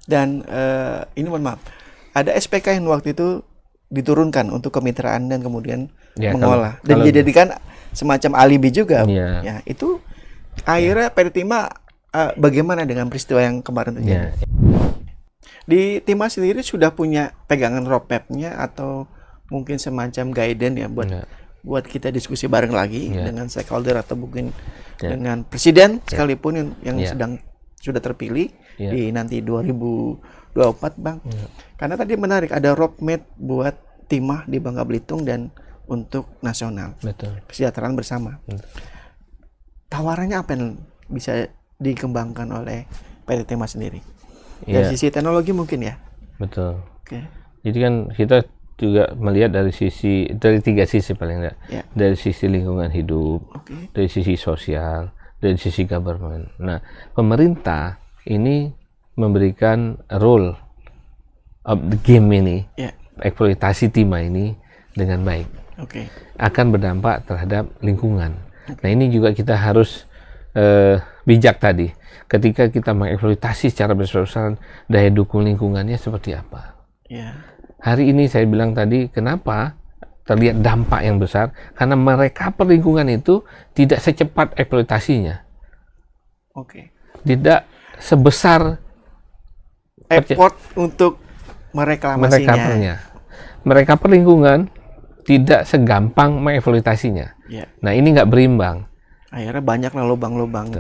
Dan ini mohon maaf, ada SPK yang waktu itu diturunkan untuk kemitraan dan kemudian mengolah dan dijadikan semacam alibi juga. Ya, itu akhirnya PT Timah bagaimana dengan peristiwa yang kemarin terjadi? Di Timah sendiri sudah punya pegangan roadmap-nya atau mungkin semacam guidance ya buat kita diskusi bareng lagi dengan stakeholder atau mungkin dengan presiden sekalipun yang sudah terpilih di nanti 2024, Bang. Karena tadi menarik ada roadmap buat Timah di Bangka Belitung dan untuk nasional. Kesejahteraan bersama. Tawarannya apa yang bisa dikembangkan oleh PT Timah sendiri? Dari sisi teknologi mungkin ya. Betul. Jadi kan kita juga melihat dari tiga sisi paling enggak. Dari sisi lingkungan hidup, dari sisi sosial, dari sisi government. Nah, pemerintah ini memberikan role of the game ini, eksploitasi timah ini dengan baik. Akan berdampak terhadap lingkungan. Nah, ini juga kita harus bijak tadi. Ketika kita mengeksploitasi secara besar-besaran, daya dukung lingkungannya seperti apa? Hari ini saya bilang tadi, kenapa terlihat dampak yang besar? Karena mereka lingkungan itu tidak secepat eksploitasinya. Tidak sebesar effort untuk mereklamasinya. Mereka lingkungan tidak segampang mengeksploitasinya. Nah, ini nggak berimbang. Akhirnya banyaklah lubang-lubang.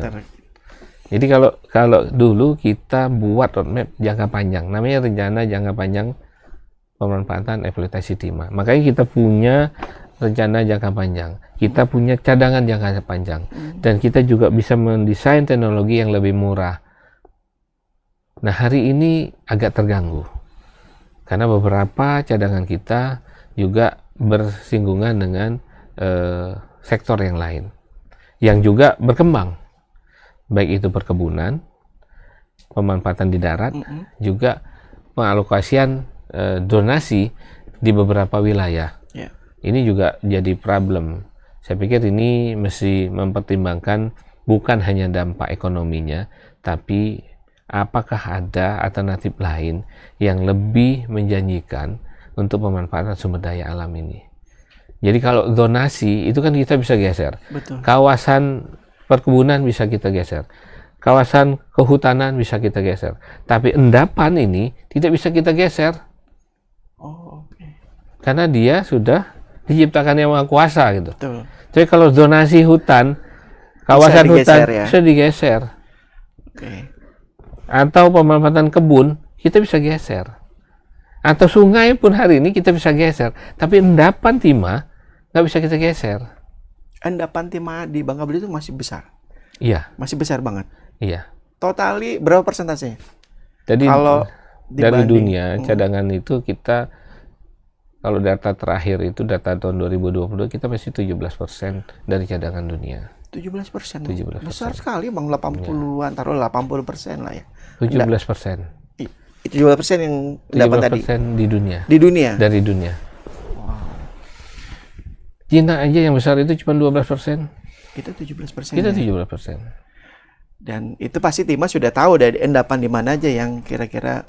Jadi kalau dulu kita buat roadmap jangka panjang, namanya rencana jangka panjang pemanfaatan eksploitasi timah. Makanya kita punya rencana jangka panjang, kita punya cadangan jangka panjang, dan kita juga bisa mendesain teknologi yang lebih murah. Nah, hari ini agak terganggu karena beberapa cadangan kita juga bersinggungan dengan sektor yang lain yang juga berkembang, baik itu perkebunan, pemanfaatan di darat, juga pengalokasian donasi di beberapa wilayah. Ini juga jadi problem. Saya pikir ini mesti mempertimbangkan bukan hanya dampak ekonominya, tapi apakah ada alternatif lain yang lebih menjanjikan untuk pemanfaatan sumber daya alam ini. Jadi kalau donasi itu kan kita bisa geser. Kawasan perkebunan bisa kita geser. Kawasan kehutanan bisa kita geser. Tapi endapan ini tidak bisa kita geser. Karena dia sudah diciptakan Yang Maha Kuasa gitu. Jadi kalau donasi hutan, kawasan hutan bisa digeser. Atau pemanfaatan kebun, kita bisa geser. Atau sungai pun hari ini kita bisa geser. Tapi endapan timah nggak bisa kita geser. Endapan timah di Bangka Belitung masih besar? Iya. Masih besar banget? Iya. Totali berapa persentasenya? Jadi kalau dari dunia cadangan itu kita, kalau data terakhir itu data tahun 2022 kita masih 17% dari cadangan dunia. 17%? Besar sekali Bang, 80-an, taruh 80% lah ya. 17%. 17% yang dapat tadi? 17% di dunia. Di dunia? Dari dunia. Cina aja yang besar itu cuma 12%. Kita 17%. Kita 17%. Dan itu pasti Timah sudah tahu dari endapan di mana aja yang kira-kira.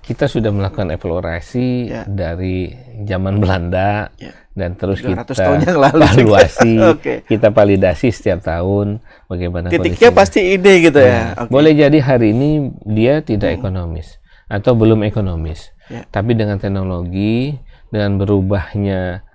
Kita sudah melakukan eksplorasi dari zaman Belanda dan terus kita evaluasi, kita validasi setiap tahun bagaimana titiknya pasti ide gitu ya. Boleh jadi hari ini dia tidak ekonomis atau belum ekonomis, tapi dengan teknologi, dengan berubahnya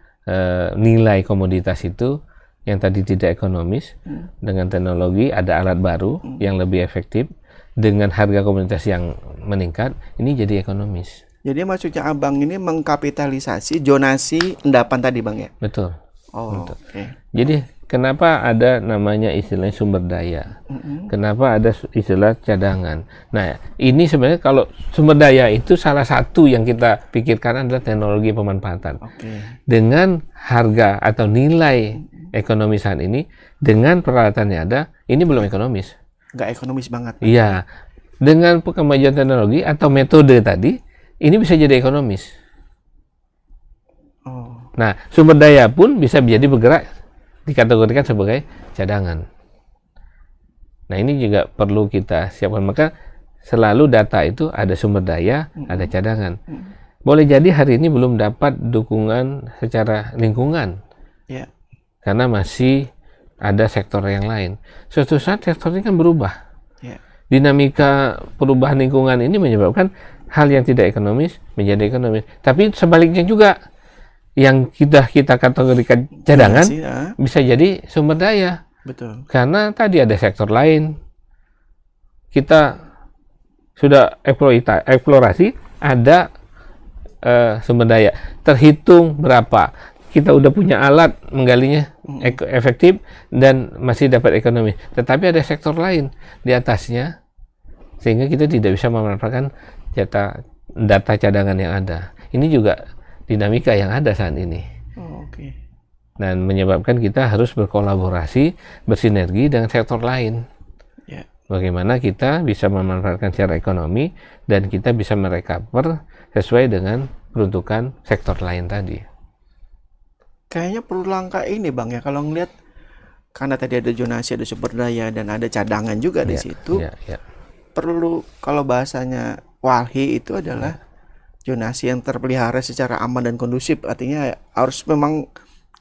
nilai komoditas itu yang tadi tidak ekonomis, dengan teknologi ada alat baru yang lebih efektif, dengan harga komoditas yang meningkat, ini jadi ekonomis. Jadi maksudnya Abang ini mengkapitalisasi zonasi endapan tadi Bang ya? Betul. Betul. Jadi kenapa ada namanya istilahnya sumber daya? Kenapa ada istilah cadangan? Nah, ini sebenarnya kalau sumber daya itu salah satu yang kita pikirkan adalah teknologi pemanfaatan. Dengan harga atau nilai ekonomis saat ini, dengan peralatannya ada, ini belum ekonomis. Nggak ekonomis banget. Iya, dengan kemajuan teknologi atau metode tadi, ini bisa jadi ekonomis. Nah, sumber daya pun bisa menjadi bergerak, dikategorikan sebagai cadangan. Nah, ini juga perlu kita siapkan. Maka selalu data itu ada sumber daya, ada cadangan. Boleh jadi hari ini belum dapat dukungan secara lingkungan, karena masih ada sektor yang lain. Suatu saat sektor ini kan berubah. Dinamika perubahan lingkungan ini menyebabkan hal yang tidak ekonomis menjadi ekonomis. Tapi sebaliknya juga, yang kita kategorikan cadangan bisa jadi sumber daya. Betul. Karena tadi ada sektor lain, kita sudah eksplorasi, ada sumber daya, terhitung berapa, kita udah punya alat menggalinya efektif dan masih dapat ekonomi. Tetapi ada sektor lain di atasnya, sehingga kita tidak bisa memanfaatkan data cadangan yang ada. Ini juga dinamika yang ada saat ini. Dan menyebabkan kita harus berkolaborasi, bersinergi dengan sektor lain. Bagaimana kita bisa memanfaatkan secara ekonomi dan kita bisa merecover sesuai dengan peruntukan sektor lain tadi. Kayaknya perlu langkah ini Bang ya, kalau ngelihat karena tadi ada zonasi, ada sumber daya dan ada cadangan juga di situ. Perlu, kalau bahasanya Walhi itu adalah zonasi yang terpelihara secara aman dan kondusif. Artinya harus memang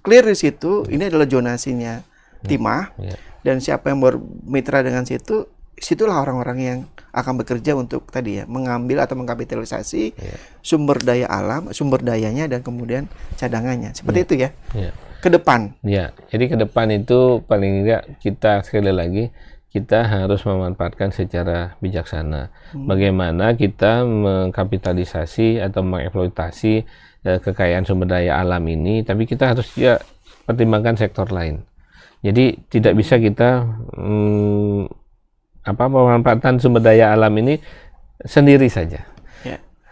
clear di situ, ini adalah zonasinya timah. Dan siapa yang bermitra dengan situ, situlah orang-orang yang akan bekerja untuk tadi ya, mengambil atau mengkapitalisasi sumber daya alam, sumber dayanya dan kemudian cadangannya. Seperti itu ya. Ke depan. Jadi ke depan itu paling tidak kita sekali lagi kita harus memanfaatkan secara bijaksana. Bagaimana kita mengkapitalisasi atau mengeksploitasi kekayaan sumber daya alam ini, tapi kita harus ya pertimbangkan sektor lain. Jadi tidak bisa kita pemanfaatan sumber daya alam ini sendiri saja.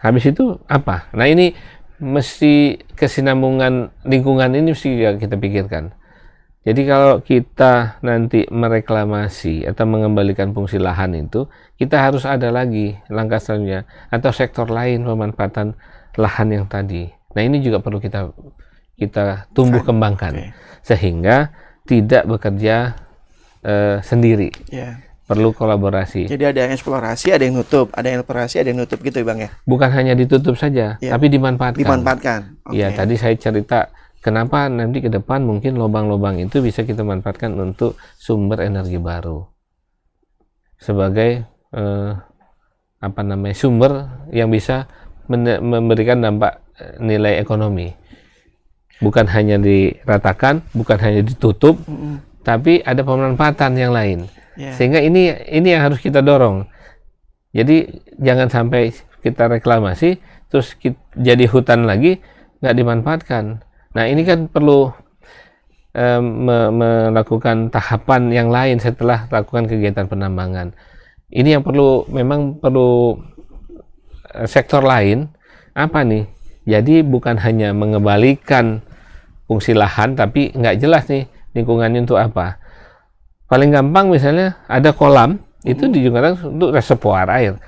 Habis itu apa? Nah, ini mesti kesinambungan lingkungan ini mesti kita pikirkan. Jadi kalau kita nanti mereklamasi atau mengembalikan fungsi lahan itu, kita harus ada lagi langkah selanjutnya atau sektor lain pemanfaatan lahan yang tadi. Nah, ini juga perlu kita tumbuh kembangkan sehingga tidak bekerja sendiri. Perlu kolaborasi. Jadi ada yang eksplorasi, ada yang nutup, ada yang eksplorasi, ada yang nutup gitu ya Bang ya. Bukan hanya ditutup saja, tapi dimanfaatkan. Dimanfaatkan. Ya, tadi saya cerita kenapa nanti ke depan mungkin lubang-lubang itu bisa kita manfaatkan untuk sumber energi baru. Sebagai sumber yang bisa memberikan dampak nilai ekonomi. Bukan hanya diratakan, bukan hanya ditutup, tapi ada pemanfaatan yang lain. Sehingga ini yang harus kita dorong. Jadi jangan sampai kita reklamasi terus jadi hutan lagi nggak dimanfaatkan. Nah, ini kan perlu melakukan tahapan yang lain setelah lakukan kegiatan penambangan. Ini yang memang perlu sektor lain apa nih? Jadi bukan hanya mengembalikan fungsi lahan, tapi nggak jelas nih lingkungannya untuk apa. Paling gampang misalnya ada kolam, itu digunakan untuk reservoir air.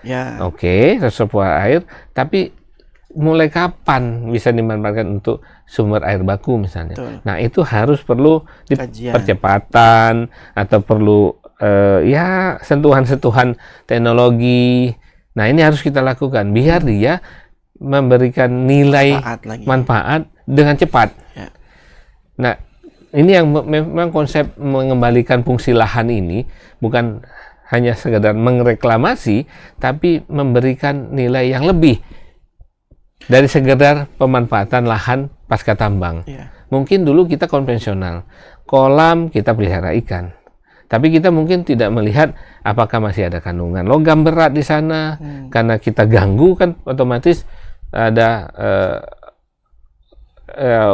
Reservoir air, tapi mulai kapan bisa dimanfaatkan untuk sumber air baku misalnya. Nah, itu harus perlu percepatan atau perlu sentuhan-sentuhan teknologi. Nah, ini harus kita lakukan biar dia memberikan nilai manfaat dengan cepat. Nah, ini yang memang konsep mengembalikan fungsi lahan ini bukan hanya sekedar mengreklamasi, tapi memberikan nilai yang lebih dari sekedar pemanfaatan lahan pasca tambang. Mungkin dulu kita konvensional, kolam kita pelihara ikan, tapi kita mungkin tidak melihat apakah masih ada kandungan logam berat di sana, karena kita ganggu kan otomatis ada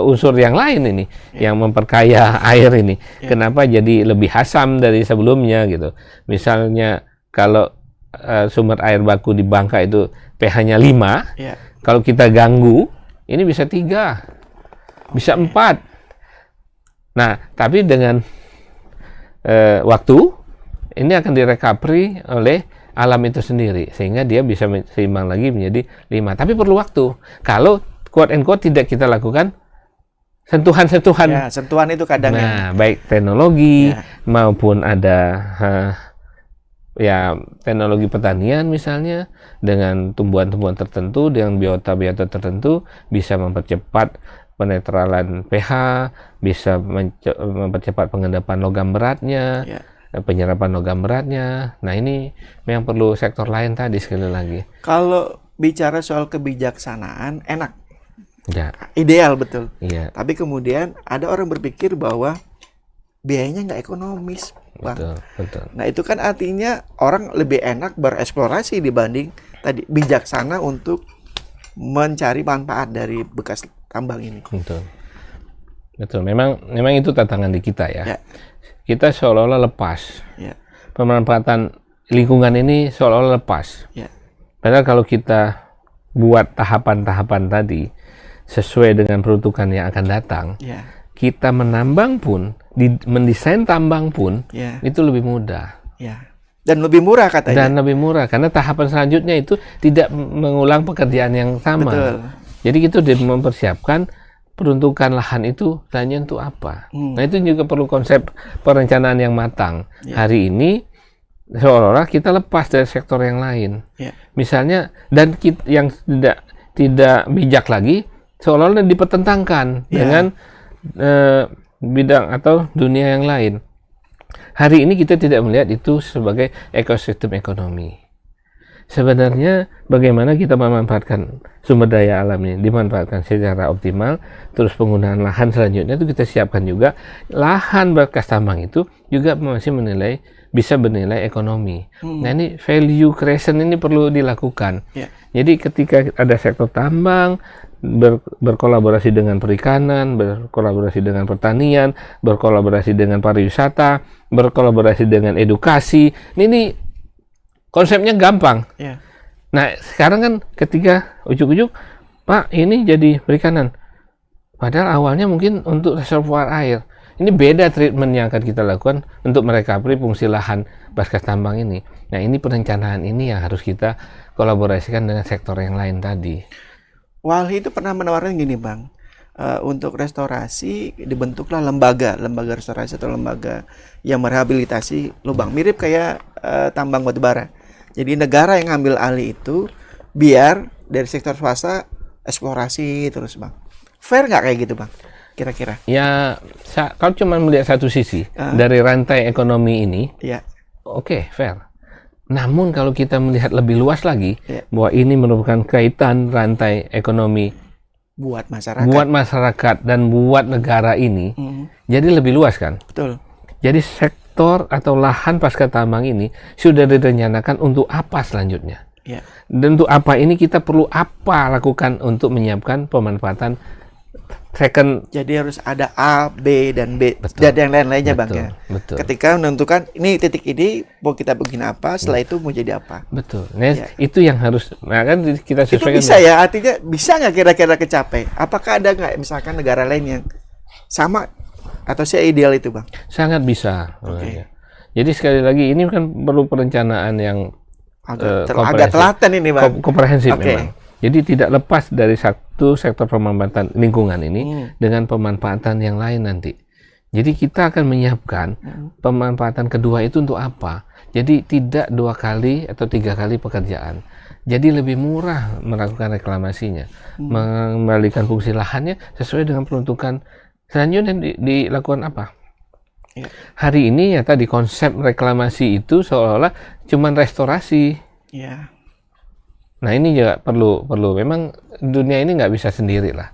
unsur yang lain ini yang memperkaya air ini. Kenapa jadi lebih asam dari sebelumnya gitu. Misalnya kalau sumber air baku di Bangka itu pH-nya 5, kalau kita ganggu ini bisa 3, bisa 4. Nah, tapi dengan waktu ini akan direcovery oleh alam itu sendiri sehingga dia bisa seimbang lagi menjadi 5. Tapi perlu waktu. Kalau quote and quote tidak kita lakukan sentuhan-sentuhan. Sentuhan itu kadang. Nah, baik teknologi maupun ada ya teknologi pertanian misalnya dengan tumbuhan-tumbuhan tertentu, dengan biota-biota tertentu bisa mempercepat penetralan pH, bisa mempercepat pengendapan logam beratnya, penyerapan logam beratnya. Nah ini yang perlu sektor lain tadi sekali lagi. Kalau bicara soal kebijaksanaan enak, ya. Ideal betul. Ya. Tapi kemudian ada orang berpikir bahwa biayanya nggak ekonomis, Bang. Betul. Nah itu kan artinya orang lebih enak bereksplorasi dibanding tadi bijaksana untuk mencari manfaat dari bekas tambang ini. Betul. Memang itu tantangan di kita ya. Kita seolah-olah lepas. Pemanfaatan lingkungan ini seolah-olah lepas. Padahal kalau kita buat tahapan-tahapan tadi sesuai dengan peruntukan yang akan datang, kita menambang pun, mendesain tambang pun, itu lebih mudah. Dan lebih murah katanya. Dan lebih murah, karena tahapan selanjutnya itu tidak mengulang pekerjaan yang sama. Betul. Jadi itu mempersiapkan peruntukan lahan itu tanya untuk apa. Nah itu juga perlu konsep perencanaan yang matang. Hari ini seolah-olah kita lepas dari sektor yang lain. Misalnya, dan yang tidak bijak lagi, seolah-olah dipertentangkan dengan bidang atau dunia yang lain. Hari ini kita tidak melihat itu sebagai ekosistem ekonomi. Sebenarnya bagaimana kita memanfaatkan sumber daya alam ini dimanfaatkan secara optimal, terus penggunaan lahan selanjutnya itu kita siapkan juga. Lahan bekas tambang itu juga masih bisa bernilai ekonomi. Nah ini value creation ini perlu dilakukan. Jadi ketika ada sektor tambang, berkolaborasi dengan perikanan, berkolaborasi dengan pertanian, berkolaborasi dengan pariwisata, berkolaborasi dengan edukasi. Ini konsepnya gampang. Nah, sekarang kan ketika ujuk-ujuk, Pak, ini jadi perikanan. Padahal awalnya mungkin untuk reservoir air. Ini beda treatment yang akan kita lakukan untuk merecovery fungsi lahan bekas tambang ini. Nah, ini perencanaan ini yang harus kita kolaborasikan dengan sektor yang lain tadi. Walhi itu pernah menawarkan gini, Bang, untuk restorasi dibentuklah lembaga restorasi atau lembaga yang merehabilitasi lubang, mirip kayak tambang batubara. Jadi negara yang ngambil alih itu biar dari sektor swasta eksplorasi terus, Bang. Fair nggak kayak gitu, Bang? Kira-kira? Ya, kalau cuma melihat satu sisi dari rantai ekonomi ini, oke, fair. Namun kalau kita melihat lebih luas lagi, bahwa ini merupakan kaitan rantai ekonomi buat masyarakat dan buat negara ini, jadi lebih luas kan? Betul. Jadi sektor atau lahan pasca tambang ini sudah direncanakan untuk apa selanjutnya? Dan untuk apa ini kita perlu apa lakukan untuk menyiapkan pemanfaatan second. Jadi harus ada A, B, dan B. Betul. Dan yang lain-lainnya, Bang, ya. Betul. Ketika menentukan ini titik ini mau kita bikin apa, setelah itu mau jadi apa. Betul. Nah, itu yang harus, nah kan kita sesuaikan. Itu bisa ya, artinya bisa nggak kira-kira kecapai? Apakah ada nggak misalkan negara lain yang sama atau ideal itu, Bang? Sangat bisa. Jadi sekali lagi ini kan perlu perencanaan yang agak telaten ini, Bang. Komprehensif memang. Jadi tidak lepas dari satu sektor pemanfaatan lingkungan ini dengan pemanfaatan yang lain nanti. Jadi kita akan menyiapkan pemanfaatan kedua itu untuk apa? Jadi tidak 2 kali atau 3 kali pekerjaan. Jadi lebih murah melakukan reklamasinya, mengembalikan fungsi lahannya sesuai dengan peruntukan selanjutnya dilakukan apa? Hari ini ya tadi konsep reklamasi itu seolah-olah cuman restorasi. Nah ini juga perlu memang dunia ini nggak bisa sendiri lah.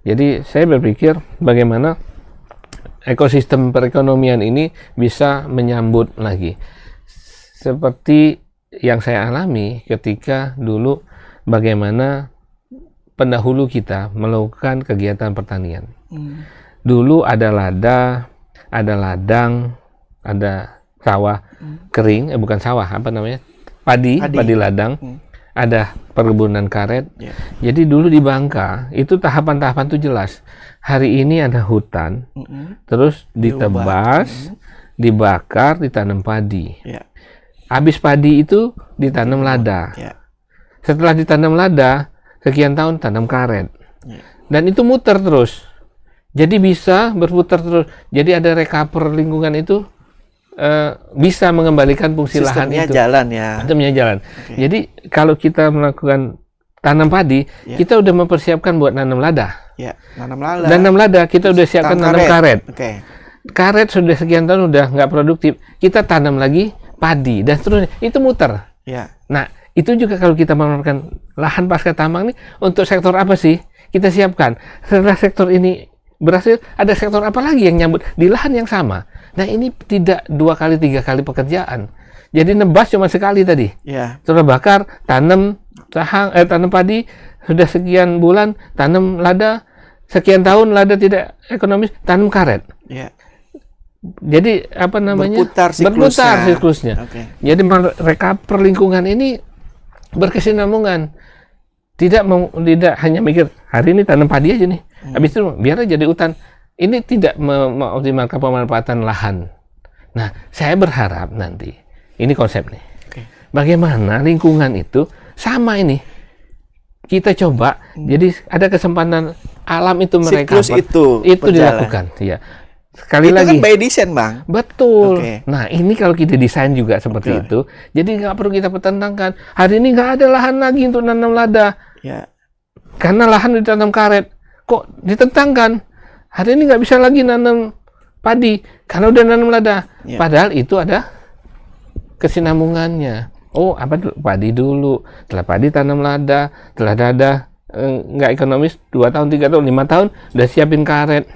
Jadi saya berpikir bagaimana ekosistem perekonomian ini bisa menyambut lagi. Seperti yang saya alami ketika dulu bagaimana pendahulu kita melakukan kegiatan pertanian. Dulu ada lada, ada ladang, ada sawah kering, bukan sawah, apa namanya? Padi ladang. Ada perkebunan karet. Jadi dulu di Bangka itu tahapan-tahapan itu jelas. Hari ini ada hutan, terus ditebas, dibakar, ditanam padi. Habis padi itu ditanam lada. Setelah ditanam lada, sekian tahun tanam karet. Dan itu muter terus. Jadi bisa berputar terus. Jadi ada recover lingkungan itu bisa mengembalikan fungsi lahan itu. Jalan ya. Sistemnya jalan. Jadi kalau kita melakukan tanam padi, kita udah mempersiapkan buat nanam lada. Ya, nanam lada. Nanam lada kita udah siapkan nanam karet. Karet sudah sekian tahun udah nggak produktif, kita tanam lagi padi dan seterusnya. Itu muter. Ya. Nah, itu juga kalau kita melakukan lahan pasca tambang nih, untuk sektor apa sih kita siapkan? Setelah sektor ini berhasil, ada sektor apa lagi yang nyambut di lahan yang sama? Nah, ini tidak 2 kali 3 kali pekerjaan. Jadi nebas cuma sekali tadi. Setelah bakar, tanam tanam padi, sudah sekian bulan tanam lada, sekian tahun lada tidak ekonomis, tanam karet. Jadi apa namanya? Berputar siklusnya. Jadi mereka perlingkungan ini berkesinambungan. Tidak hanya mikir hari ini tanam padi aja nih. Habis itu biar jadi hutan. Ini tidak mengoptimalkan pemanfaatan lahan. Nah, saya berharap nanti ini konsep nih. Bagaimana lingkungan itu sama ini kita coba. Jadi ada kesempatan alam itu mereka siklus itu dilakukan. Ya. Sekali itu lagi. Kan by design, Bang. Betul. Nah, ini kalau kita desain juga seperti itu, jadi nggak perlu kita pertentangkan. Hari ini nggak ada lahan lagi untuk nanam lada. Karena lahan ditanam karet. Kok ditentangkan? Hari ini nggak bisa lagi nanam padi karena udah nanam lada. Padahal itu ada kesinambungannya. Oh, apa dulu? Padi dulu. Setelah padi tanam lada. Setelah lada nggak ekonomis 2 tahun, 3 tahun, 5 tahun udah siapin karet.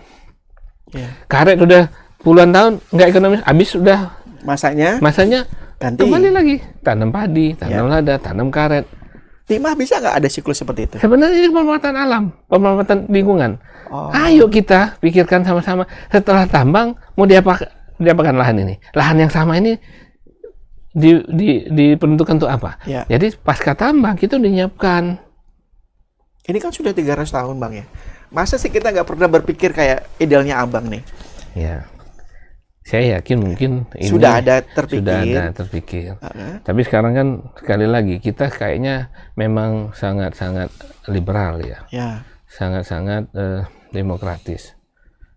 Karet udah puluhan tahun nggak ekonomis, habis udah masanya ganti. Kembali lagi tanam padi, tanam lada, tanam karet. Timah bisa nggak ada siklus seperti itu? Sebenarnya ini pemanfaatan alam, pemanfaatan lingkungan. Ayo kita pikirkan sama-sama. Setelah tambang mau diapakan lahan ini? Lahan yang sama ini diperuntukkan untuk apa? Jadi pasca tambang kita udah nyiapkan. Ini kan sudah 300 tahun, Bang, ya. Masa sih kita nggak pernah berpikir kayak idealnya Abang nih? Ya, saya yakin mungkin ini sudah ada terpikir. Tapi sekarang kan sekali lagi kita kayaknya memang sangat-sangat liberal ya. Sangat-sangat demokratis.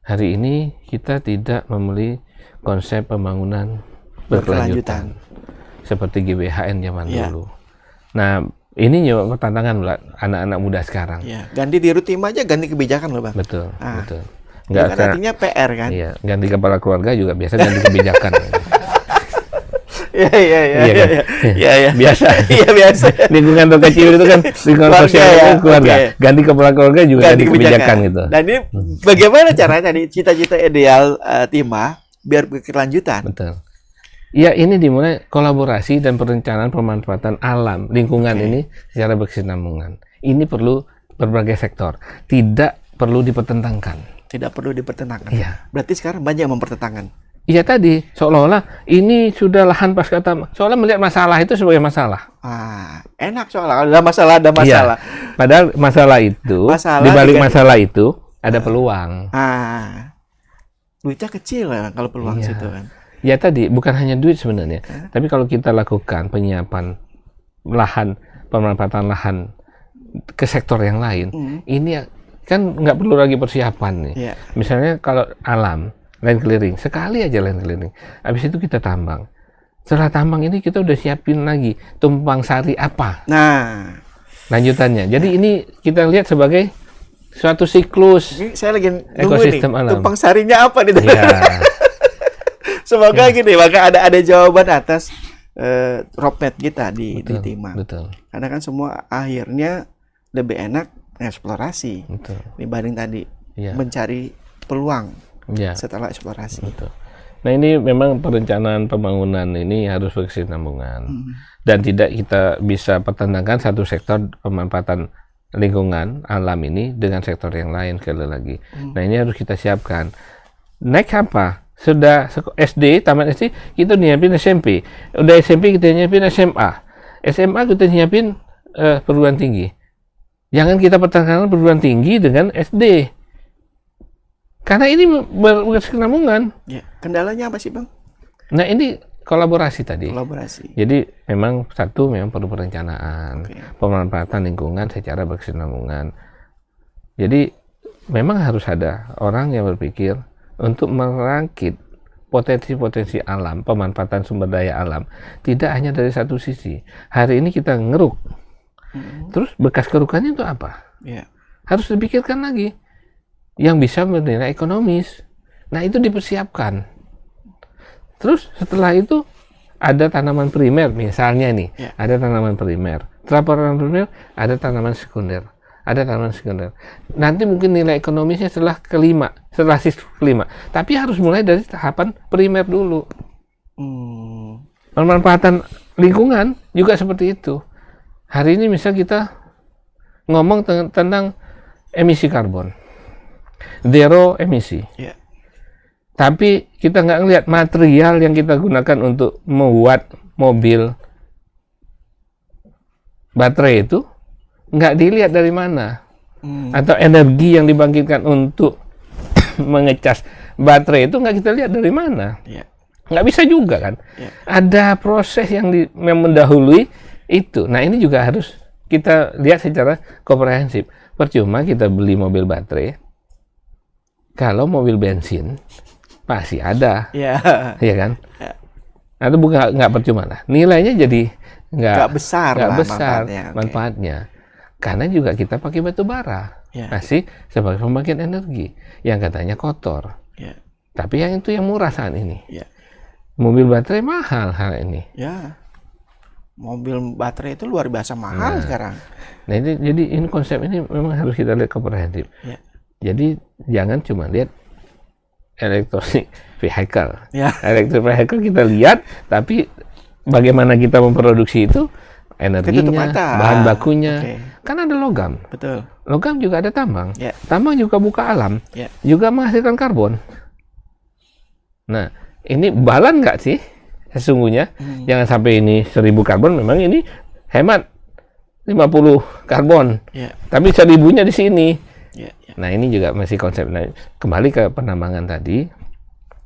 Hari ini kita tidak membeli konsep pembangunan berkelanjutan seperti GBHN zaman dulu. Nah, ini juga tantangan buat anak-anak muda sekarang. Ganti di Rutima aja ganti kebijakan loh, Bang. Betul. Nggak artinya PR kan? Iya, ganti kepala keluarga juga biasa ganti kebijakan. Iya. Biasa. Iya, biasa. Lingkungan terkecil itu kan lingkungan sosial itu keluarga. Ganti kepala keluarga juga ganti kebijakan gitu. Dan ini bagaimana caranya tadi cita-cita ideal Timah biar berkelanjutan? Betul. Ya, ini dimulai kolaborasi dan perencanaan pemanfaatan alam lingkungan ini secara berkesinambungan. Ini perlu berbagai sektor, tidak perlu dipertentangkan. Tidak perlu dipertentangkan. Iya. Berarti sekarang banyak mempertentangkan. Iya tadi, seolah-olah ini sudah lahan pasca tambang. Seolah melihat masalah itu sebagai masalah. Enak soalnya ada masalah. Iya. Padahal masalah itu, di balik masalah itu ada peluang. Duitnya kecil ya kalau peluang situ kan. Ya tadi, bukan hanya duit sebenarnya. Tapi kalau kita lakukan penyiapan lahan, pemanfaatan lahan ke sektor yang lain, ini kan nggak perlu lagi persiapan nih. Misalnya kalau alam, land clearing, sekali aja land clearing. Habis itu kita tambang. Setelah tambang ini kita udah siapin lagi tumpang sari apa. Lanjutannya. Jadi ini kita lihat sebagai suatu siklus. Ini saya lagi ekosistem nih, alam. Tumpang sarinya apa nih? Semoga gini, maka ada jawaban atas roadmap kita di Timah. Betul. Karena kan semua akhirnya lebih enak eksplorasi dibanding tadi mencari peluang setelah eksplorasi. Betul. Nah, ini memang perencanaan pembangunan ini harus berkesinambungan dan tidak kita bisa pertentangkan satu sektor pemanfaatan lingkungan alam ini dengan sektor yang lain sekali lagi. Nah, ini harus kita siapkan. Next apa? Sudah SD, tamat SD, kita nyiapin SMP. Udah SMP kita nyiapin SMA. SMA kita nyiapin perguruan tinggi. Jangan kita pertentangkan perguruan tinggi dengan SD. Karena ini berkesinambungan. Kendalanya apa sih, Bang? Nah, ini kolaborasi tadi. Jadi memang memang perlu perencanaan, pemanfaatan lingkungan secara berkesinambungan. Jadi memang harus ada orang yang berpikir untuk merakit potensi-potensi alam, pemanfaatan sumber daya alam tidak hanya dari satu sisi. Hari ini kita ngeruk, terus bekas kerukannya itu apa? Harus dipikirkan lagi yang bisa bernilai ekonomis. Nah, itu dipersiapkan. Terus setelah itu ada tanaman primer misalnya nih, ada tanaman primer. Setelah tanaman primer ada tanaman sekunder. Ada tanaman sekunder. Nanti mungkin nilai ekonomisnya setelah siswa kelima. Tapi harus mulai dari tahapan primer dulu. Pemanfaatan lingkungan juga seperti itu. Hari ini misal kita ngomong tentang emisi karbon. Zero emisi. Tapi kita nggak ngelihat material yang kita gunakan untuk membuat mobil baterai itu nggak dilihat dari mana, atau energi yang dibangkitkan untuk mengecas baterai itu nggak kita lihat dari mana, nggak bisa juga kan, ada proses yang mendahului itu. Nah, ini juga harus kita lihat secara komprehensif. Percuma kita beli mobil baterai kalau mobil bensin pasti ada, ya kan, atau bukan nggak percuma lah, nilainya jadi nggak besar manfaatnya. Karena juga kita pakai batu bara, masih sebagai pembangkit energi yang katanya kotor. Tapi yang itu yang murah saat ini. Mobil baterai mahal hari ini. Mobil baterai itu luar biasa mahal sekarang. Nah, jadi ini konsep ini memang harus kita lihat komprehensif. Jadi jangan cuma lihat electronic vehicle. Electric vehicle kita lihat, tapi bagaimana kita memproduksi itu, energinya, bahan bakunya, kan ada logam. Betul. Logam juga ada tambang. Tambang juga buka alam, juga menghasilkan karbon. Nah, ini balan nggak sih sesungguhnya? Jangan sampai ini 1000 karbon, memang ini hemat 50 karbon, tapi 1000-nya di sini. Nah, ini juga masih konsep. Nah, kembali ke penambangan tadi.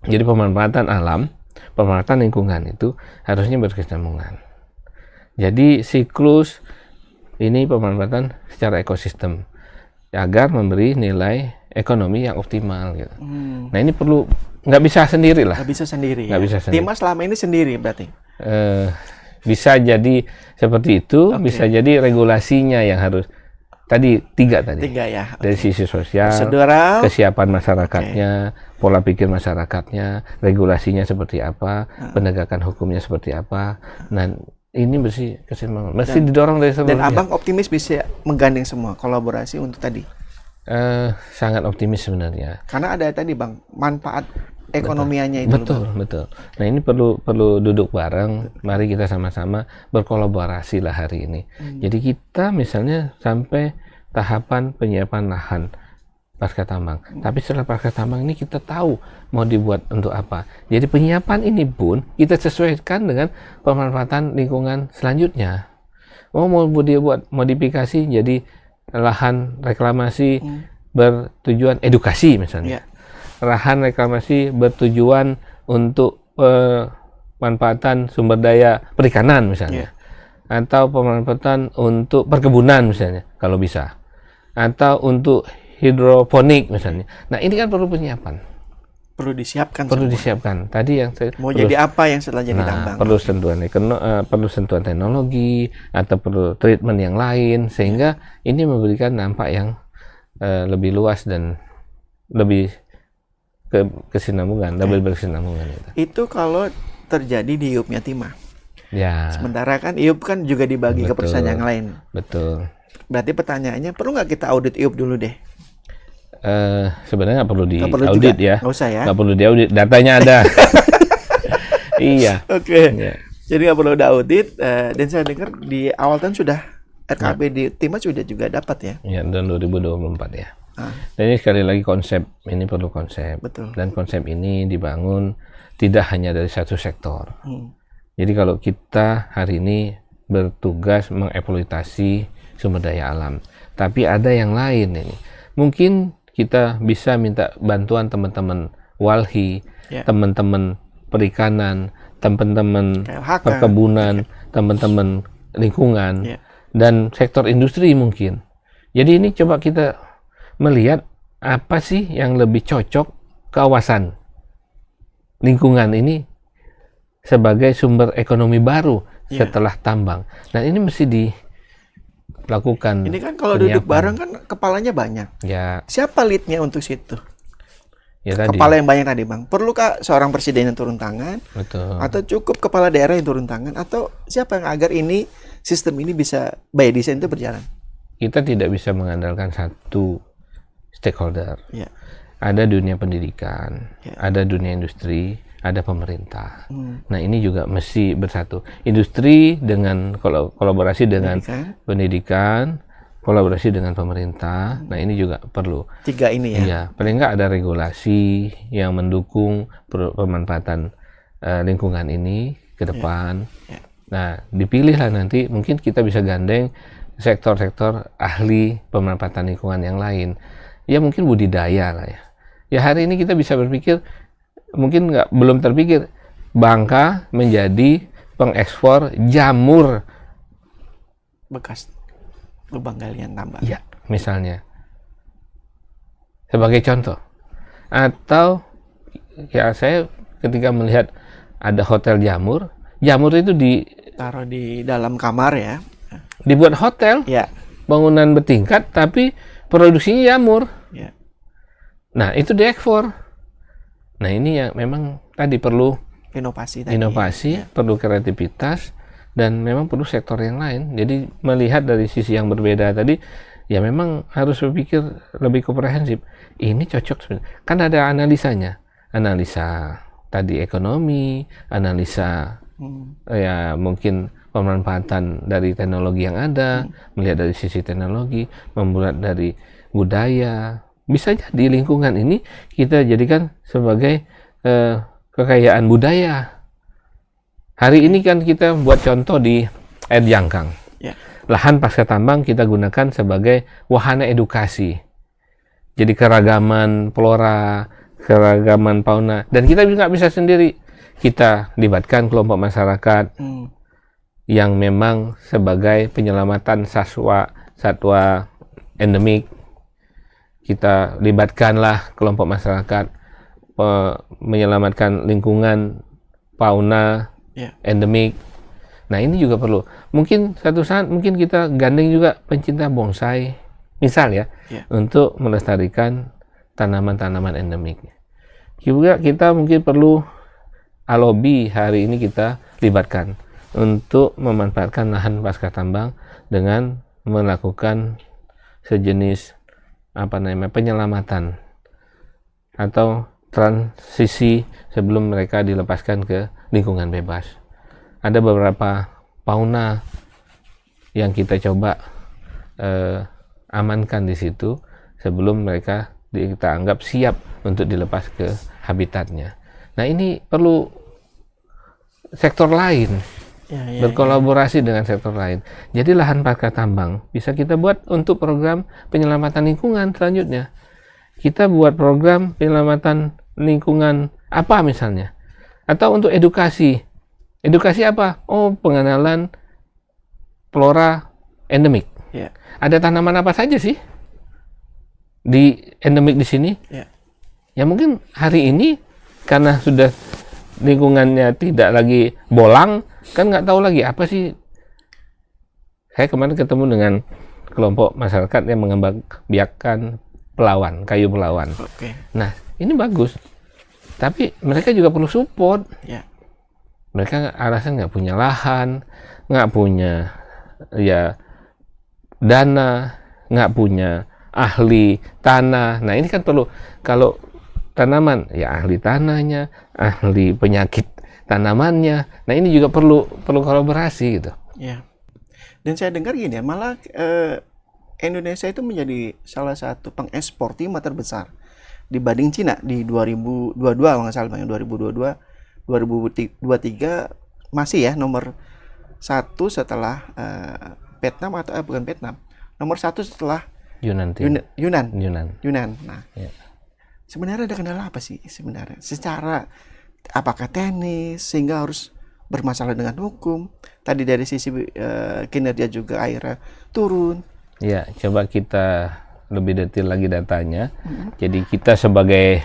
Jadi pemanfaatan alam, pemanfaatan lingkungan itu harusnya berkesinambungan. Jadi siklus ini pemanfaatan secara ekosistem agar memberi nilai ekonomi yang optimal gitu. Nah, ini perlu, nggak bisa sendiri lah. Nggak bisa sendiri. Nggak bisa sendiri. Timah selama ini sendiri berarti. Bisa jadi seperti itu, bisa jadi regulasinya yang harus tadi tiga ya. Dari sisi sosial, prosedural, kesiapan masyarakatnya, pola pikir masyarakatnya, regulasinya seperti apa, penegakan hukumnya seperti apa. Nah, ini mesti didorong dari seluruh. Dan Abang optimis bisa menggandeng semua kolaborasi untuk tadi? Sangat optimis sebenarnya. Karena ada tadi Bang, manfaat ekonomianya itu. Betul. Nah, ini perlu duduk bareng. Mari kita sama-sama berkolaborasi lah hari ini. Jadi kita misalnya sampai tahapan penyiapan lahan pasca tambang. Tapi setelah pasca tambang ini kita tahu mau dibuat untuk apa. Jadi penyiapan ini pun kita sesuaikan dengan pemanfaatan lingkungan selanjutnya. Mau dia buat modifikasi jadi lahan reklamasi bertujuan edukasi misalnya. Lahan reklamasi bertujuan untuk pemanfaatan sumber daya perikanan misalnya. Atau pemanfaatan untuk perkebunan misalnya kalau bisa. Atau untuk hidroponik misalnya. Nah, ini kan perlu penyiapan. Perlu disiapkan. Tadi yang mau jadi apa yang setelah jadi tambang? Perlu sentuhan teknologi atau perlu treatment yang lain sehingga ini memberikan dampak yang lebih luas dan lebih kesinambungan, lebih berkesinambungan itu. Itu kalau terjadi di IUP-nya Timah. Sementara kan IUP kan juga dibagi ke perusahaan yang lain. Betul. Berarti pertanyaannya, perlu nggak kita audit IUP dulu deh? Sebenarnya nggak perlu diaudit ya. Nggak usah ya. Nggak perlu diaudit, datanya ada. Iya. Jadi nggak perlu diaudit. Dan saya dengar di awal tahun sudah RKP di Timah sudah juga dapat ya. Iya, tahun 2024 ya. Dan ini sekali lagi konsep, ini perlu konsep. Betul. Dan konsep ini dibangun tidak hanya dari satu sektor. Jadi kalau kita hari ini bertugas mengeksploitasi sumber daya alam, tapi ada yang lain ini. Mungkin kita bisa minta bantuan teman-teman walhi, teman-teman perikanan, teman-teman perkebunan, teman-teman lingkungan, dan sektor industri mungkin. Jadi ini coba kita melihat apa sih yang lebih cocok kawasan lingkungan ini sebagai sumber ekonomi baru setelah tambang. Dan ini mesti dilakukan. Ini kan kalau duduk bareng kan kepalanya banyak. Ya. Siapa leadnya untuk situ? Ya, tadi. Kepala yang banyak tadi, Bang. Perlukah seorang presiden yang turun tangan? Betul. Atau cukup kepala daerah yang turun tangan? Atau siapa yang agar ini sistem ini bisa by design itu berjalan? Kita tidak bisa mengandalkan satu stakeholder. Ya. Ada dunia pendidikan, ada dunia industri, ada pemerintah. Nah, ini juga mesti bersatu. Industri dengan kolaborasi dengan pendidikan, kolaborasi dengan pemerintah. Nah, ini juga perlu. 3 ini ya. Iya, paling nggak ada regulasi yang mendukung pemanfaatan lingkungan ini ke depan. Nah, dipilihlah nanti, mungkin kita bisa gandeng sektor-sektor ahli pemanfaatan lingkungan yang lain. Ya mungkin budidaya lah ya. Ya hari ini kita bisa berpikir, mungkin belum terpikir, Bangka menjadi pengekspor jamur bekas lubang galian tambang. Ya, misalnya. Sebagai contoh. Atau ya saya ketika melihat ada hotel jamur itu taruh di dalam kamar ya. Dibuat hotel. Ya. Bangunan bertingkat tapi produksinya jamur. Ya. Nah, itu diekspor. Nah, ini yang memang tadi perlu inovasi, perlu kreativitas, dan memang perlu sektor yang lain. Jadi melihat dari sisi yang berbeda tadi, ya memang harus berpikir lebih komprehensif. Ini cocok sebenarnya. Kan ada analisanya. Analisa tadi ekonomi, analisa ya mungkin pemanfaatan dari teknologi yang ada, melihat dari sisi teknologi, membuat dari budaya. Bisa jadi lingkungan ini kita jadikan sebagai kekayaan budaya. Hari ini kan kita buat contoh di Air Jangkang. Lahan pasca tambang kita gunakan sebagai wahana edukasi. Jadi keragaman flora, keragaman fauna, dan kita juga bisa sendiri. Kita libatkan kelompok masyarakat yang memang sebagai penyelamatan satwa endemik. Kita libatkanlah kelompok masyarakat menyelamatkan lingkungan fauna endemik. Nah, ini juga perlu. Mungkin satu saat mungkin kita gandeng juga pencinta bonsai, misal ya, untuk melestarikan tanaman-tanaman endemik. Juga kita mungkin perlu alobi hari ini kita libatkan untuk memanfaatkan lahan pasca tambang dengan melakukan sejenis penyelamatan atau transisi sebelum mereka dilepaskan ke lingkungan bebas. Ada beberapa fauna yang kita coba amankan di situ sebelum mereka kita anggap siap untuk dilepas ke habitatnya. Nah, ini perlu sektor lain berkolaborasi dengan sektor lain. Jadi lahan pasca tambang bisa kita buat untuk program penyelamatan lingkungan selanjutnya. Kita buat program penyelamatan lingkungan apa misalnya, atau untuk edukasi. Edukasi apa? Oh, pengenalan flora endemik. Ada tanaman apa saja sih di endemik di sini? Ya mungkin hari ini karena sudah lingkungannya tidak lagi bolang, kan nggak tahu lagi apa sih. Saya kemarin ketemu dengan kelompok masyarakat yang mengembangbiakan pelawan, kayu pelawan. Nah, ini bagus. Tapi mereka juga perlu support. Mereka alasan nggak punya lahan, nggak punya dana, nggak punya ahli tanah. Nah, ini kan perlu. Kalau tanaman, ya ahli tanahnya, ahli penyakit tanamannya. Nah, ini juga perlu kolaborasi gitu. Dan saya dengar gini ya, malah Indonesia itu menjadi salah satu pengekspor timah terbesar dibanding Cina di 2022 kalau nggak salah, 2023 masih ya nomor 1 setelah Vietnam atau bukan Vietnam, nomor 1 setelah Yunan. Nah, sebenarnya ada kendala apa sih sebenarnya? Secara apakah teknis sehingga harus bermasalah dengan hukum? Tadi dari sisi kinerja juga akhirnya turun. Ya, coba kita lebih detail lagi datanya. Jadi kita sebagai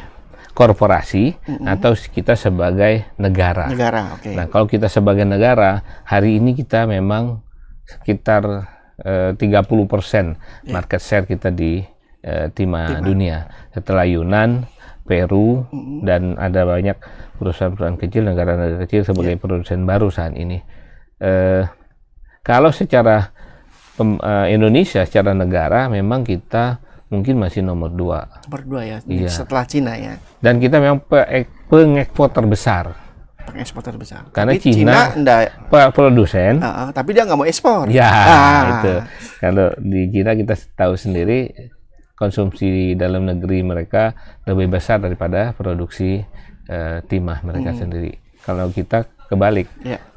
korporasi atau kita sebagai negara. Negara, oke. Nah, kalau kita sebagai negara, hari ini kita memang sekitar 30% market share kita di timah dunia. Setelah Yunan, Peru, dan ada banyak perusahaan-perusahaan kecil, negara-negara kecil sebagai produsen baru saat ini. Kalau secara Indonesia, secara negara, memang kita mungkin masih nomor 2. Nomor 2 ya, setelah Cina ya. Dan kita memang pengekspor terbesar. Pengekspor terbesar. Karena tapi Cina produsen. Tapi dia nggak mau ekspor. Ya, itu. Kalau di Cina kita tahu sendiri, konsumsi dalam negeri mereka lebih besar daripada produksi timah mereka sendiri. Kalau kita kebalik,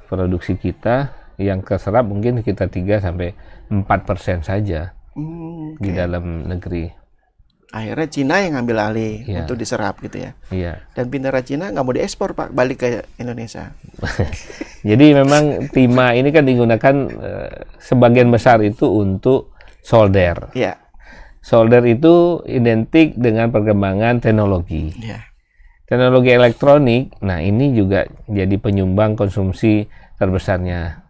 produksi kita yang keserap mungkin kita 3-4% saja di dalam negeri. Akhirnya Cina yang ngambil alih untuk diserap gitu ya. Iya. Dan pindahan Cina nggak mau diekspor Pak, balik ke Indonesia. Jadi memang timah ini kan digunakan sebagian besar itu untuk solder. Iya. Solder itu identik dengan perkembangan teknologi. Iya. Teknologi elektronik, nah ini juga jadi penyumbang konsumsi terbesarnya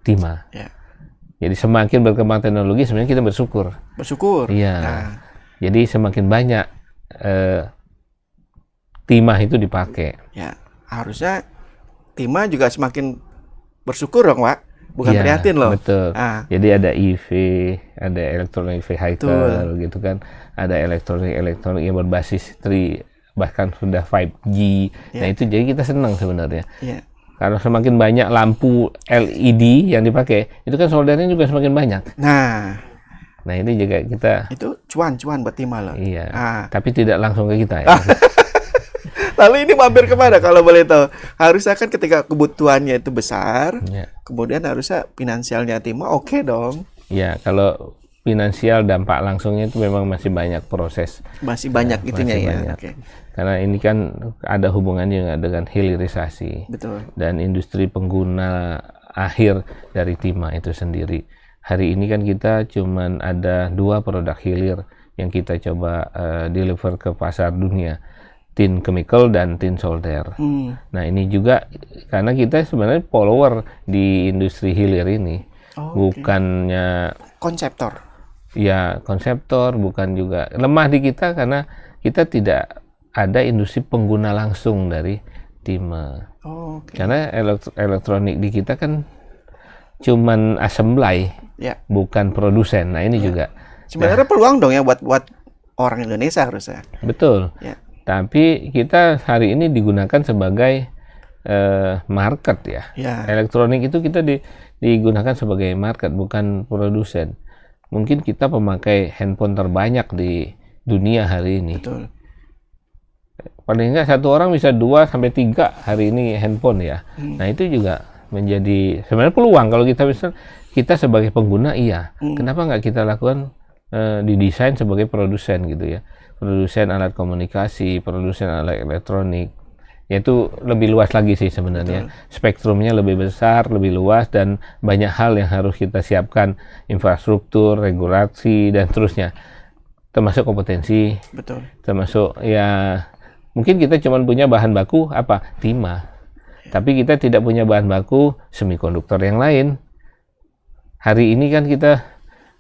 timah. Ya. Jadi semakin berkembang teknologi, sebenarnya kita bersyukur. Bersyukur. Iya. Nah. Jadi semakin banyak timah itu dipakai. Ya, harusnya timah juga semakin bersyukur dong, Pak. Bukan prihatin loh. Betul. Jadi ada EV, ada electronic vehicle gitu kan, ada elektronik yang berbasis bahkan sudah 5G. Nah itu jadi kita senang sebenarnya. Karena semakin banyak lampu LED yang dipakai, itu kan soldernya juga semakin banyak. Nah ini juga kita. Itu cuan buat timah loh. Iya. Tapi tidak langsung ke kita ya. Lalu ini mampir kemana kalau boleh tahu? Harusnya kan ketika kebutuhannya itu besar, kemudian harusnya finansialnya timah oke dong. Ya, kalau finansial dampak langsungnya itu memang masih banyak proses. Masih banyak itunya ya. Banyak. Okay. Karena ini kan ada hubungannya dengan hilirisasi. Betul. Dan industri pengguna akhir dari timah itu sendiri. Hari ini kan kita cuman ada 2 produk hilir yang kita coba deliver ke pasar dunia. Tin chemical dan tin solder. Nah ini juga karena kita sebenarnya follower di industri hilir ini, bukannya konseptor. Ya konseptor, bukan juga lemah di kita karena kita tidak ada industri pengguna langsung dari timah. Karena elektronik di kita kan cuman assembly, bukan produsen. Nah ini juga. Sebenarnya peluang dong ya buat orang Indonesia harusnya. Betul. Ya. Tapi kita hari ini digunakan sebagai market ya. Elektronik itu kita digunakan sebagai market, bukan produsen. Mungkin kita pemakai handphone terbanyak di dunia hari ini. Betul. Paling enggak satu orang bisa 2-3 hari ini handphone ya. Nah itu juga menjadi sebenarnya peluang kalau kita sebagai pengguna Kenapa nggak kita lakukan didesain sebagai produsen gitu ya. Produsen alat komunikasi, produsen alat elektronik, yaitu lebih luas lagi sih sebenarnya. Spektrumnya lebih besar, lebih luas, dan banyak hal yang harus kita siapkan, infrastruktur, regulasi, dan seterusnya. Termasuk kompetensi, termasuk ya mungkin kita cuma punya bahan baku timah, tapi kita tidak punya bahan baku semikonduktor yang lain. Hari ini kan kita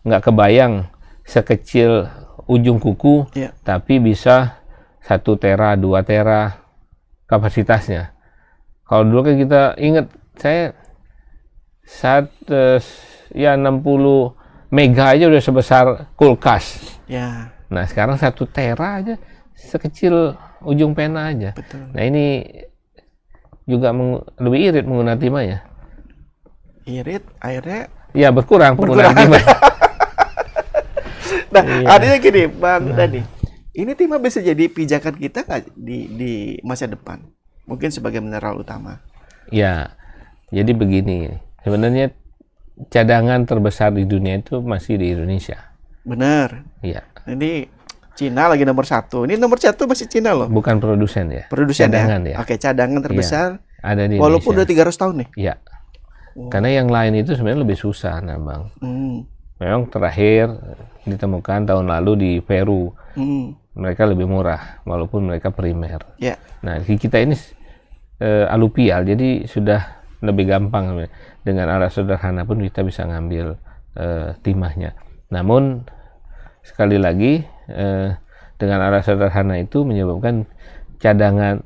nggak kebayang sekecil ujung kuku, tapi bisa 1 tera, 2 tera kapasitasnya. Kalau dulu kan kita ingat, saya saat 60 mega aja udah sebesar kulkas. Nah sekarang 1 tera aja sekecil ujung pena aja. Nah ini juga lebih irit menggunakan timah ya. Irit, akhirnya ya berkurang penggunaan timah. Nah, artinya gini, Bang Dhani, ini timah bisa jadi pijakan kita nggak di masa depan? Mungkin sebagai mineral utama. Ya, jadi begini, sebenarnya cadangan terbesar di dunia itu masih di Indonesia. Benar. Iya. Ini Cina lagi nomor 1. Ini nomor 1 masih Cina loh. Bukan produsen ya. Produsen cadangan ya. Oke, cadangan terbesar. Ada di walaupun Indonesia. Udah 300 tahun nih. Iya. Karena yang lain itu sebenarnya lebih susah, Bang. Memang terakhir ditemukan tahun lalu di Peru. mereka lebih murah walaupun mereka primer. Yeah. Nah, di kita ini aluvial, jadi sudah lebih gampang dengan alat sederhana pun kita bisa ngambil timahnya. Namun sekali lagi dengan alat sederhana itu menyebabkan cadangan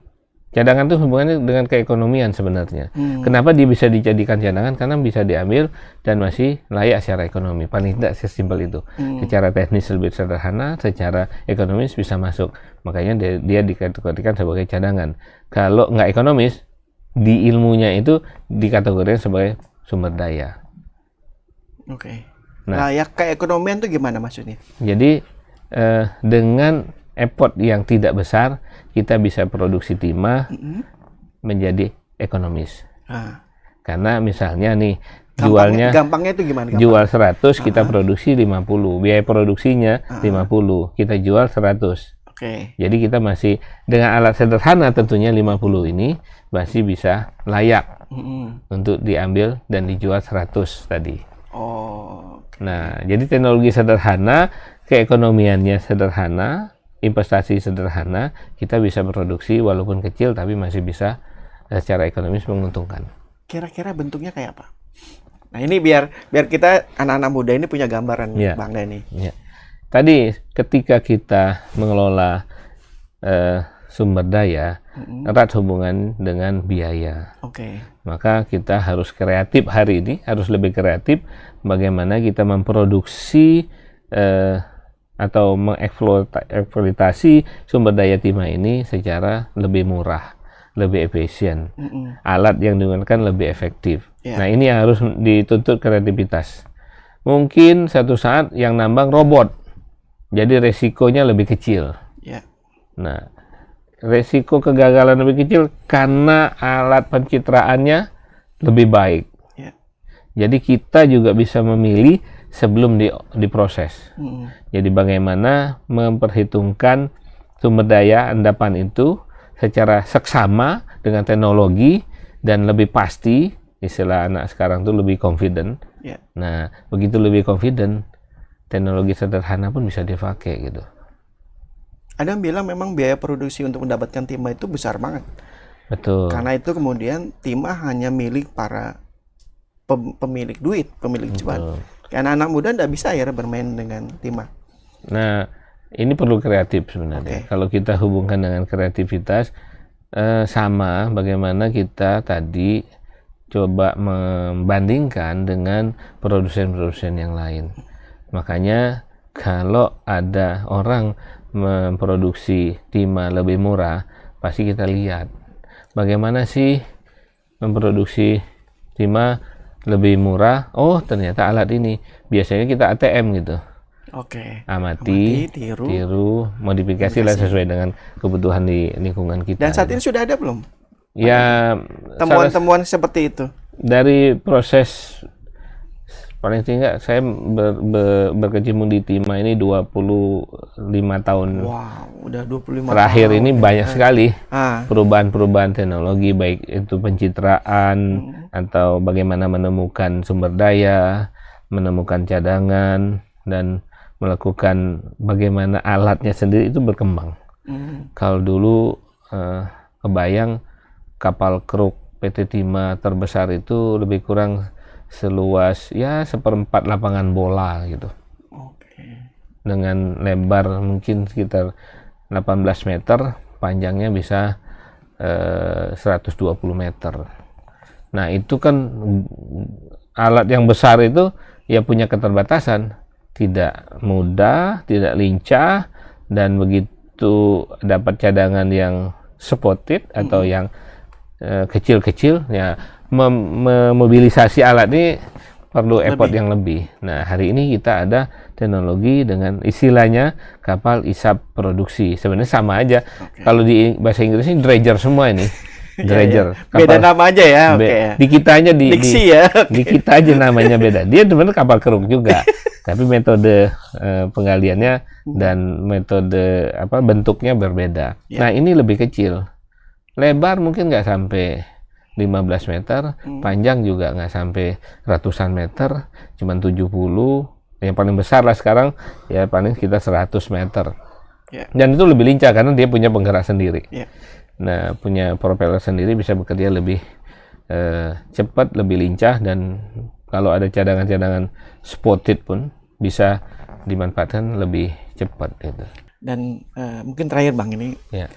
itu hubungannya dengan keekonomian sebenarnya. Kenapa dia bisa dijadikan cadangan? Karena bisa diambil dan masih layak secara ekonomi. Paling tidak sesimpel itu. Secara teknis lebih sederhana, secara ekonomis bisa masuk. Makanya dia dikategorikan sebagai cadangan. Kalau nggak ekonomis, di ilmunya itu dikategorikan sebagai sumber daya. Oke. Nah, layak keekonomian itu gimana maksudnya? Jadi dengan effort yang tidak besar, kita bisa produksi timah menjadi ekonomis. Karena misalnya nih, gampangnya itu gimana? Jual 100, kita produksi 50. Biaya produksinya 50, kita jual 100. Jadi kita masih dengan alat sederhana tentunya 50 ini masih bisa layak untuk diambil dan dijual 100 tadi. Nah, jadi teknologi sederhana, keekonomiannya sederhana, investasi sederhana, kita bisa produksi walaupun kecil tapi masih bisa secara ekonomis menguntungkan. Kira-kira bentuknya kayak apa? Nah, ini biar kita anak-anak muda ini punya gambaran, Bang Denny. Tadi ketika kita mengelola sumber daya, erat hubungan dengan biaya. Maka kita harus kreatif hari ini, harus lebih kreatif bagaimana kita memproduksi atau mengeksploitasi sumber daya timah ini secara lebih murah, lebih efisien. Alat yang digunakan lebih efektif. Nah, ini yang harus dituntut kreativitas. Mungkin satu saat yang nambang robot, jadi resikonya lebih kecil. Nah, resiko kegagalan lebih kecil karena alat pencitraannya lebih baik. Jadi kita juga bisa memilih sebelum diproses. Jadi bagaimana memperhitungkan sumber daya endapan itu secara seksama dengan teknologi dan lebih pasti, istilah anak sekarang tuh lebih confident. Nah, begitu lebih confident, teknologi sederhana pun bisa dipakai gitu. Ada yang bilang memang biaya produksi untuk mendapatkan timah itu besar banget. Betul. Karena itu kemudian timah hanya milik para pemilik duit, pemilik cuan. Karena anak muda tidak bisa ya bermain dengan timah. Nah, ini perlu kreatif sebenarnya. Kalau kita hubungkan dengan kreativitas, sama bagaimana kita tadi coba membandingkan dengan produsen-produsen yang lain. Makanya kalau ada orang memproduksi timah lebih murah, pasti kita lihat bagaimana sih memproduksi timah lebih murah. Oh, ternyata alat ini biasanya kita ATM gitu. Amati, tiru, modifikasi lah sesuai dengan kebutuhan di lingkungan kita. Dan saat ini sudah ada belum? Ya, temuan-temuan seperti itu. Dari proses paling tidak saya berkecimpung di timah ini 25 tahun. Wow, udah 25 terakhir tahun. Ini banyak sekali perubahan-perubahan teknologi, baik itu pencitraan atau bagaimana menemukan sumber daya, menemukan cadangan, dan melakukan bagaimana alatnya sendiri itu berkembang. Kalau dulu kebayang kapal keruk PT Timah terbesar itu lebih kurang seluas ya 1/4 lapangan bola gitu. Dengan lebar mungkin sekitar 18 meter, panjangnya bisa 120 meter. Nah, itu kan alat yang besar itu ya punya keterbatasan, tidak mudah, tidak lincah, dan begitu dapat cadangan yang spotted atau yang kecil-kecil, ya memobilisasi alat ini perlu effort yang lebih. Nah, hari ini kita ada teknologi dengan istilahnya kapal isap produksi. Sebenarnya sama aja. Kalau di bahasa Inggrisnya dredger semua ini. Dredger. Beda nama aja ya. Di kita aja di ya. Di kita aja namanya beda. Dia sebenarnya kapal keruk juga. Tapi metode penggaliannya dan metode bentuknya berbeda. Nah, ini lebih kecil. Lebar mungkin nggak sampai 15 meter, panjang juga nggak sampai ratusan meter, cuman 70. Yang paling besar lah sekarang ya paling sekitar 100 meter. Dan itu lebih lincah karena dia punya penggerak sendiri. Yeah. Nah, punya propeller sendiri, bisa bekerja lebih cepat, lebih lincah, dan kalau ada cadangan-cadangan spotted pun bisa dimanfaatkan lebih cepat gitu. Dan mungkin terakhir Bang ini. Ya.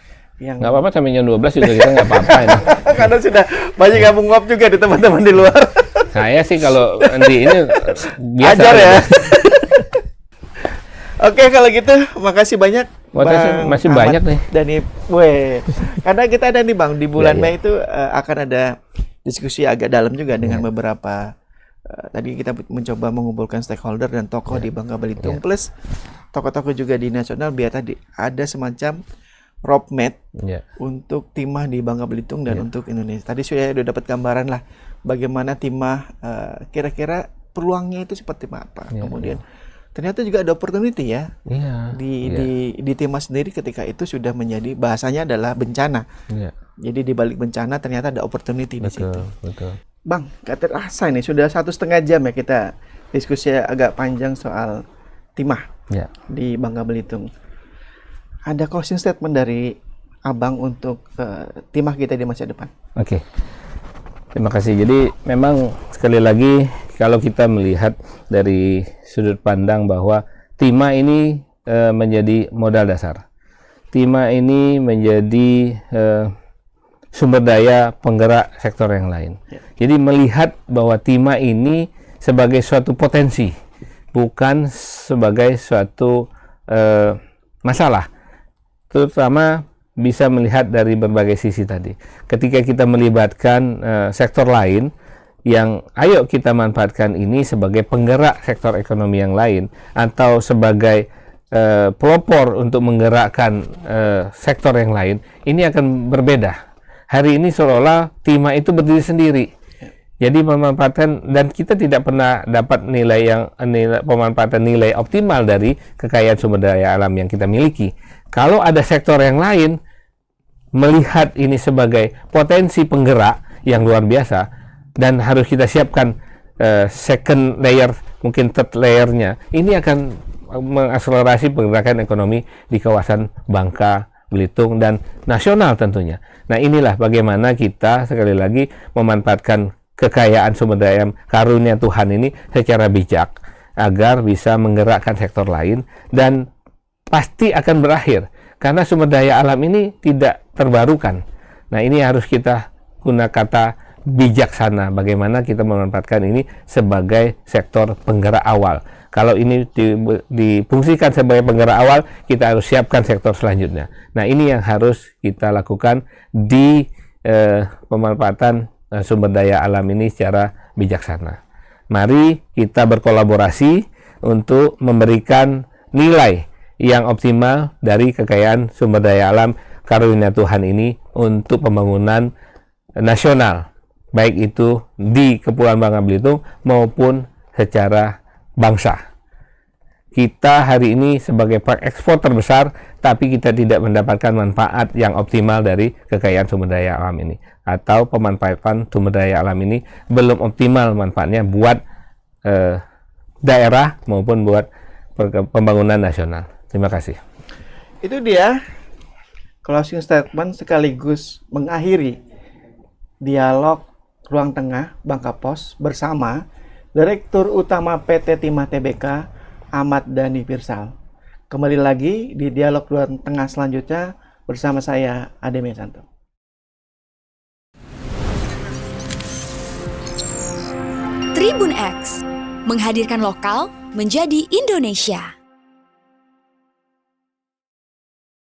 Yang nggak apa-apa sampai jam 12 juga kita nggak apa-apa ini. Karena sudah banyak yang menguap juga di teman-teman di luar. Saya sih kalau Andi ini biasa ajar ya. Oke, kalau gitu makasih banyak. Masih banyak nih. Dani, karena kita ada nih Bang di bulan Mei itu akan ada diskusi agak dalam juga dengan beberapa. Tadi kita mencoba mengumpulkan stakeholder dan tokoh di Bangka Belitung plus tokoh-tokoh juga di nasional biar tadi ada semacam roadmap untuk timah di Bangka Belitung dan untuk Indonesia. Tadi sudah dapat gambaran lah bagaimana timah kira-kira peluangnya itu seperti apa. Kemudian ternyata juga ada opportunity ya di timah sendiri ketika itu sudah menjadi bahasanya adalah bencana. Jadi di balik bencana ternyata ada opportunity di situ. Betul. Bang, gak terasa ini sudah 1,5 jam ya kita diskusi agak panjang soal timah di Bangka Belitung. Ada closing statement dari Abang untuk timah kita di masa depan. Oke. Terima kasih. Jadi memang sekali lagi kalau kita melihat dari sudut pandang bahwa timah ini menjadi modal dasar. Timah ini menjadi sumber daya penggerak sektor yang lain. Jadi melihat bahwa timah ini sebagai suatu potensi, bukan sebagai suatu masalah. Terutama bisa melihat dari berbagai sisi tadi. Ketika kita melibatkan sektor lain, yang ayo kita manfaatkan ini sebagai penggerak sektor ekonomi yang lain, atau sebagai pelopor untuk menggerakkan sektor yang lain, ini akan berbeda. Hari ini seolah-olah timah itu berdiri sendiri. Jadi memanfaatkan, dan kita tidak pernah dapat pemanfaatan nilai optimal dari kekayaan sumber daya alam yang kita miliki. Kalau ada sektor yang lain melihat ini sebagai potensi penggerak yang luar biasa, dan harus kita siapkan second layer, mungkin third layernya, ini akan mengakselerasi pergerakan ekonomi di kawasan Bangka Belitung dan nasional tentunya. Nah, inilah bagaimana kita sekali lagi memanfaatkan kekayaan sumber daya karunia Tuhan ini secara bijak agar bisa menggerakkan sektor lain, dan pasti akan berakhir karena sumber daya alam ini tidak terbarukan. Nah, ini harus kita guna kata bijaksana, bagaimana kita memanfaatkan ini sebagai sektor penggerak awal. Kalau ini difungsikan sebagai penggerak awal, kita harus siapkan sektor selanjutnya. Nah, ini yang harus kita lakukan di pemanfaatan sumber daya alam ini secara bijaksana. Mari kita berkolaborasi untuk memberikan nilai yang optimal dari kekayaan sumber daya alam karunia Tuhan ini untuk pembangunan nasional, baik itu di Kepulauan Bangka Belitung maupun secara bangsa. Kita hari ini sebagai ekspor terbesar, tapi kita tidak mendapatkan manfaat yang optimal dari kekayaan sumber daya alam ini, atau pemanfaatan sumber daya alam ini belum optimal manfaatnya buat daerah maupun buat pembangunan nasional. Terima kasih. Itu dia closing statement sekaligus mengakhiri dialog Ruang Tengah Bangka Pos bersama Direktur Utama PT Timah Tbk Ahmad Dhani Pirsal. Kembali lagi di dialog Ruang Tengah selanjutnya bersama saya Ade Mesanto. Tribun X menghadirkan lokal menjadi Indonesia.